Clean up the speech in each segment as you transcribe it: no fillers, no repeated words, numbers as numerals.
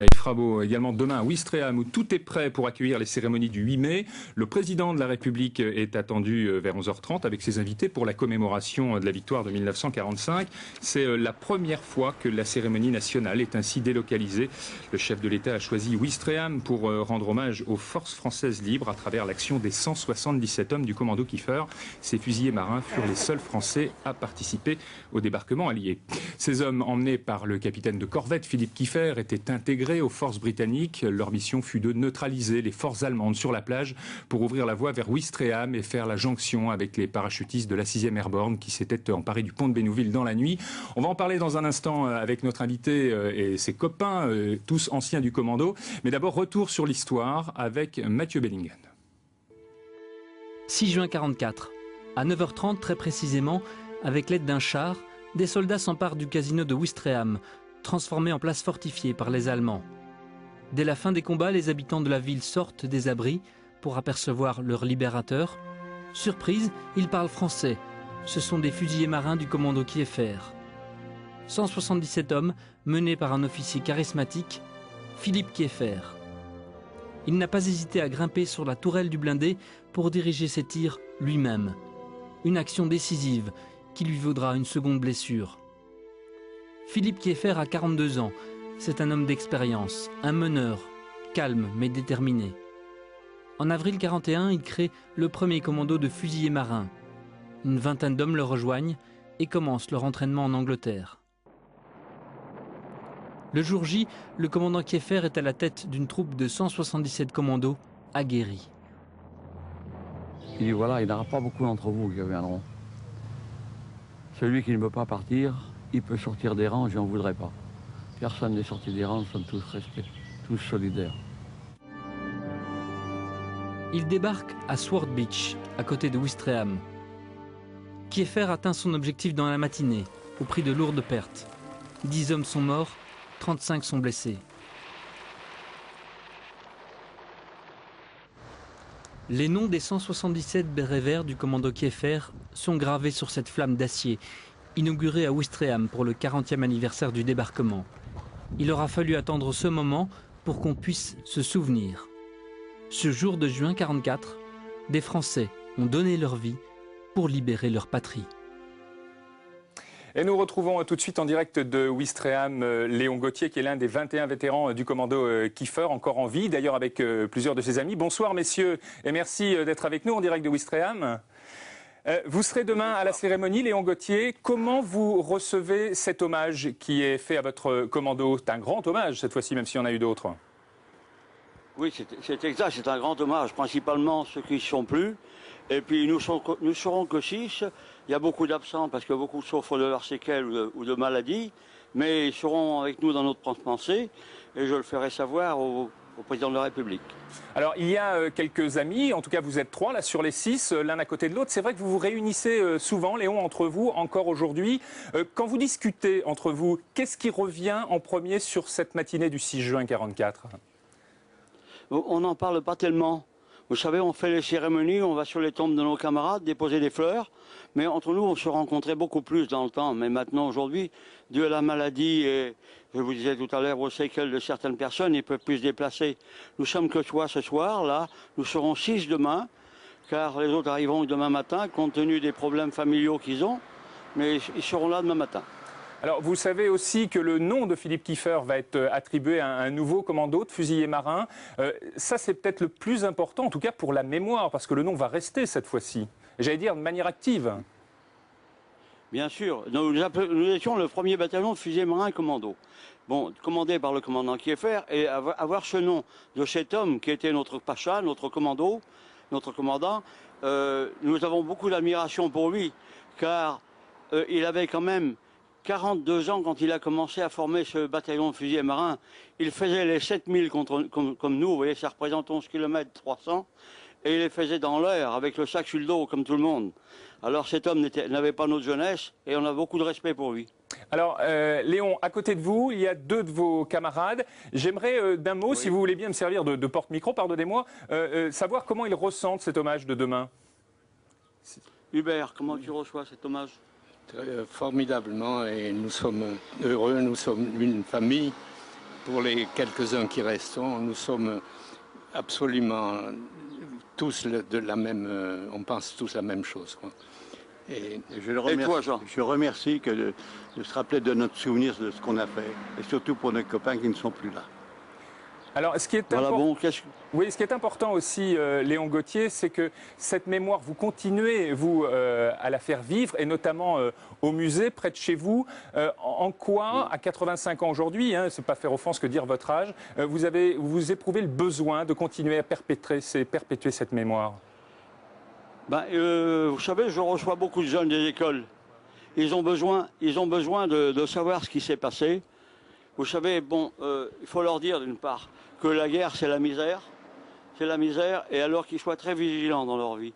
Il fera beau également demain à Ouistreham où tout est prêt pour accueillir les cérémonies du 8 mai. Le président de la République est attendu vers 11h30 avec ses invités pour la commémoration de la victoire de 1945. C'est la première fois que la cérémonie nationale est ainsi délocalisée. Le chef de l'État a choisi Ouistreham pour rendre hommage aux forces françaises libres à travers l'action des 177 hommes du commando Kiefer. Ces fusiliers marins furent les seuls Français à participer au débarquement allié. Ces hommes, emmenés par le capitaine de corvette Philippe Kiefer, étaient intégrés aux forces britanniques. Leur mission fut de neutraliser les forces allemandes sur la plage pour ouvrir la voie vers Ouistreham et faire la jonction avec les parachutistes de la 6e Airborne qui s'étaient emparés du pont de Bénouville dans la nuit. On va en parler dans un instant avec notre invité et ses copains, tous anciens du commando. Mais d'abord, retour sur l'histoire avec Mathieu Bellingen. 6 juin 1944, à 9h30 très précisément, avec l'aide d'un char, des soldats s'emparent du casino de Ouistreham, transformé en place fortifiée par les Allemands. Dès la fin des combats, les habitants de la ville sortent des abris pour apercevoir leur libérateur. Surprise, ils parlent français. Ce sont des fusiliers marins du commando Kiefer. 177 hommes menés par un officier charismatique, Philippe Kiefer. Il n'a pas hésité à grimper sur la tourelle du blindé pour diriger ses tirs lui-même. Une action décisive qui lui vaudra une seconde blessure. Philippe Kiefer a 42 ans. C'est un homme d'expérience, un meneur, calme mais déterminé. En avril 1941, il crée le premier commando de fusiliers marins. Une vingtaine d'hommes le rejoignent et commencent leur entraînement en Angleterre. Le jour J, le commandant Kiefer est à la tête d'une troupe de 177 commandos aguerris. Il dit voilà, il n'y en aura pas beaucoup d'entre vous qui reviendront. Celui qui ne veut pas partir, il peut sortir des rangs, je n'en voudrais pas. Personne n'est sorti des rangs, nous sommes tous restés, tous solidaires. Il débarque à Sword Beach, à côté de Ouistreham. Kiefer atteint son objectif dans la matinée, au prix de lourdes pertes. 10 hommes sont morts, 35 sont blessés. Les noms des 177 bérets verts du commando Kiefer sont gravés sur cette flamme d'acier, inaugurée à Ouistreham pour le 40e anniversaire du débarquement. Il aura fallu attendre ce moment pour qu'on puisse se souvenir. Ce jour de juin 1944, des Français ont donné leur vie pour libérer leur patrie. Et nous retrouvons tout de suite en direct de Ouistreham Léon Gauthier, qui est l'un des 21 vétérans du commando Kiefer, encore en vie, d'ailleurs avec plusieurs de ses amis. Bonsoir messieurs, et merci d'être avec nous en direct de Ouistreham. Vous serez demain à la cérémonie, Léon Gauthier. Comment vous recevez cet hommage qui est fait à votre commando? C'est un grand hommage cette fois-ci, même s'il y en a eu d'autres. Oui, c'est exact, c'est un grand hommage, principalement ceux qui ne sont plus. Et puis nous serons que 6. Il y a beaucoup d'absents parce que beaucoup souffrent de leurs séquelles ou de maladies. Mais ils seront avec nous dans notre pensée et je le ferai savoir au président de la République. Alors, il y a quelques amis, en tout cas vous êtes 3 là sur les 6, l'un à côté de l'autre. C'est vrai que vous vous réunissez souvent, Léon, entre vous, encore aujourd'hui. Quand vous discutez entre vous, qu'est-ce qui revient en premier sur cette matinée du 6 juin 1944 ? On n'en parle pas tellement. Vous savez, on fait les cérémonies, on va sur les tombes de nos camarades, déposer des fleurs. Mais entre nous, on se rencontrait beaucoup plus dans le temps. Mais maintenant, aujourd'hui, dû à la maladie et, je vous disais tout à l'heure, aux séquelles de certaines personnes, ils ne peuvent plus se déplacer. Nous sommes que 3 ce soir, là. Nous serons 6 demain, car les autres arriveront demain matin, compte tenu des problèmes familiaux qu'ils ont. Mais ils seront là demain matin. Alors, vous savez aussi que le nom de Philippe Kiefer va être attribué à un nouveau commando de fusiliers marins. Ça, c'est peut-être le plus important, en tout cas pour la mémoire, parce que le nom va rester cette fois-ci. J'allais dire de manière active. Bien sûr. Nous étions le premier bataillon de fusiliers marins commando. Bon, commandé par le commandant Kiefer, et avoir ce nom de cet homme qui était notre pacha, notre commando, notre commandant, nous avons beaucoup d'admiration pour lui, car il avait quand même 42 ans quand il a commencé à former ce bataillon de fusiliers marins. Il faisait les 7000 comme nous, vous voyez, ça représente 11 km 300, et il les faisait dans l'air, avec le sac sur le dos, comme tout le monde. Alors cet homme n'avait pas notre jeunesse, et on a beaucoup de respect pour lui. Alors, Léon, à côté de vous, il y a 2 de vos camarades. J'aimerais, d'un mot, oui, si vous voulez bien me servir de porte-micro, pardonnez-moi, savoir comment ils ressentent cet hommage de demain. Hubert, comment tu reçois cet hommage? Formidablement, et nous sommes heureux, nous sommes une famille pour les quelques-uns qui restons, nous sommes absolument tous de la même... on pense tous la même chose, quoi. Et toi, Jean? Je remercie de se rappeler de notre souvenir de ce qu'on a fait, et surtout pour nos copains qui ne sont plus là. Alors, ce qui est, Voilà, bon, oui, ce qui est important aussi, Léon Gauthier, c'est que cette mémoire, vous continuez, vous, à la faire vivre, et notamment au musée, près de chez vous. En quoi, à 85 ans aujourd'hui, hein, c'est pas faire offense que dire votre âge, vous éprouvez le besoin de continuer à perpétuer cette mémoire? Ben, vous savez, je reçois beaucoup de jeunes des écoles. Ils ont besoin de savoir ce qui s'est passé. Vous savez, bon, il faut leur dire d'une part que la guerre, c'est la misère, et alors qu'ils soient très vigilants dans leur vie.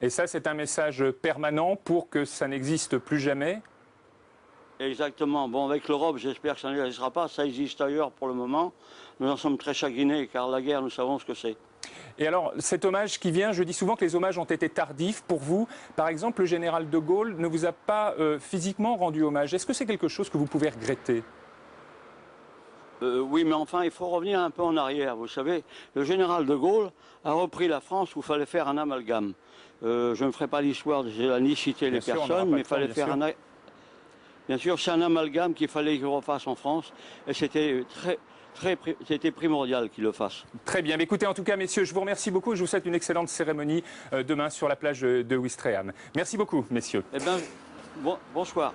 Et ça, c'est un message permanent pour que ça n'existe plus jamais? Exactement. Bon, avec l'Europe, j'espère que ça n'existera pas. Ça existe ailleurs pour le moment. Nous en sommes très chagrinés, car la guerre, nous savons ce que c'est. Et alors, cet hommage qui vient, je dis souvent que les hommages ont été tardifs pour vous. Par exemple, le général de Gaulle ne vous a pas physiquement rendu hommage. Est-ce que c'est quelque chose que vous pouvez regretter? Oui, mais enfin, il faut revenir un peu en arrière. Vous savez, le général de Gaulle a repris la France où il fallait faire un amalgame. Je ne ferai pas l'histoire, je n'ai ni cité les personnes, mais il fallait faire un... Bien sûr, c'est un amalgame qu'il fallait qu'il refasse en France, et c'était c'était primordial qu'il le fasse. Très bien. Écoutez, en tout cas, messieurs, je vous remercie beaucoup et je vous souhaite une excellente cérémonie demain sur la plage de Ouistreham. Merci beaucoup, messieurs. Eh bien, bonsoir.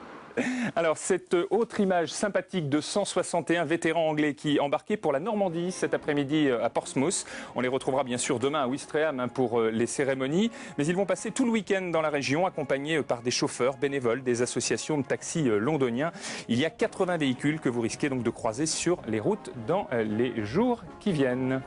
Alors, cette autre image sympathique de 161 vétérans anglais qui embarquaient pour la Normandie cet après-midi à Portsmouth. On les retrouvera bien sûr demain à Ouistreham pour les cérémonies. Mais ils vont passer tout le week-end dans la région, accompagnés par des chauffeurs bénévoles, des associations de taxis londoniens. Il y a 80 véhicules que vous risquez donc de croiser sur les routes dans les jours qui viennent.